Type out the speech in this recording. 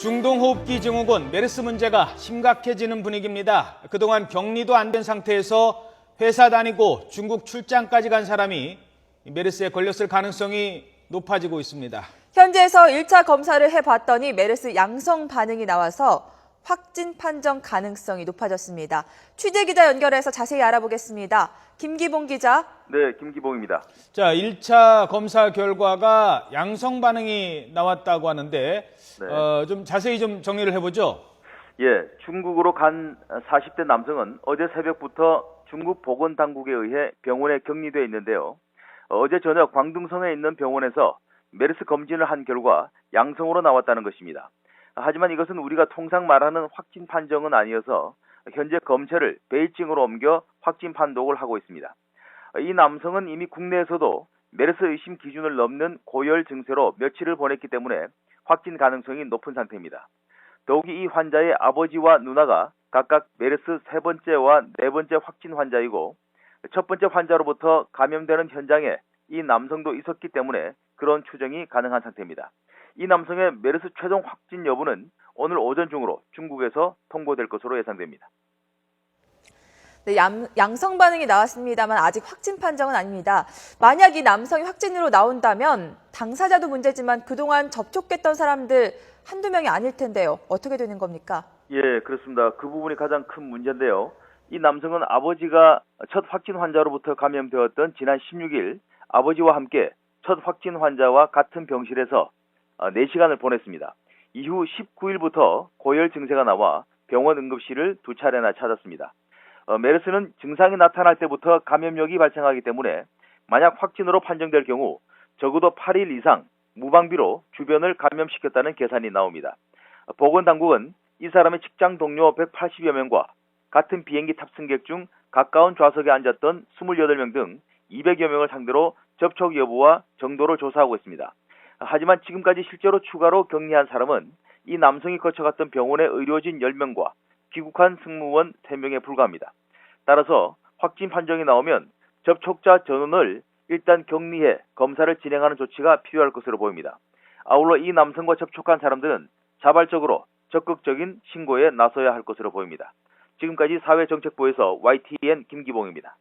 중동호흡기 증후군 메르스 문제가 심각해지는 분위기입니다. 그동안 격리도 안 된 상태에서 회사 다니고 중국 출장까지 간 사람이 메르스에 걸렸을 가능성이 높아지고 있습니다. 현지에서 1차 검사를 해봤더니 메르스 양성 반응이 나와서 확진 판정 가능성이 높아졌습니다. 취재기자 연결해서 자세히 알아보겠습니다. 김기봉 기자. 네, 김기봉입니다. 자, 1차 검사 결과가 양성 반응이 나왔다고 하는데 좀 자세히 좀 정리를 해보죠. 예, 중국으로 간 40대 남성은 어제 새벽부터 중국 보건당국에 의해 병원에 격리돼 있는데요. 어제 저녁 광둥성에 있는 병원에서 메르스 검진을 한 결과 양성으로 나왔다는 것입니다. 하지만 이것은 우리가 통상 말하는 확진 판정은 아니어서 현재 검체를 베이징으로 옮겨 확진 판독을 하고 있습니다. 이 남성은 이미 국내에서도 메르스 의심 기준을 넘는 고열 증세로 며칠을 보냈기 때문에 확진 가능성이 높은 상태입니다. 더욱이 이 환자의 아버지와 누나가 각각 메르스 세 번째와 네 번째 확진 환자이고 첫 번째 환자로부터 감염되는 현장에 이 남성도 있었기 때문에 그런 추정이 가능한 상태입니다. 이 남성의 메르스 최종 확진 여부는 오늘 오전 중으로 중국에서 통보될 것으로 예상됩니다. 네, 양성 반응이 나왔습니다만 아직 확진 판정은 아닙니다. 만약 이 남성이 확진으로 나온다면 당사자도 문제지만 그동안 접촉했던 사람들 한두 명이 아닐 텐데요. 어떻게 되는 겁니까? 예, 그렇습니다. 그 부분이 가장 큰 문제인데요. 이 남성은 아버지가 첫 확진 환자로부터 감염되었던 지난 16일 아버지와 함께 첫 확진 환자와 같은 병실에서 4시간을 보냈습니다. 이후 19일부터 고열 증세가 나와 병원 응급실을 2차례나 찾았습니다. 메르스는 증상이 나타날 때부터 감염력이 발생하기 때문에 만약 확진으로 판정될 경우 적어도 8일 이상 무방비로 주변을 감염시켰다는 계산이 나옵니다. 보건당국은 이 사람의 직장 동료 180여 명과 같은 비행기 탑승객 중 가까운 좌석에 앉았던 28명 등 200여 명을 상대로 접촉 여부와 정도를 조사하고 있습니다. 하지만 지금까지 실제로 추가로 격리한 사람은 이 남성이 거쳐갔던 병원의 의료진 10명과 귀국한 승무원 3명에 불과합니다. 따라서 확진 판정이 나오면 접촉자 전원을 일단 격리해 검사를 진행하는 조치가 필요할 것으로 보입니다. 아울러 이 남성과 접촉한 사람들은 자발적으로 적극적인 신고에 나서야 할 것으로 보입니다. 지금까지 사회정책부에서 YTN 김기봉입니다.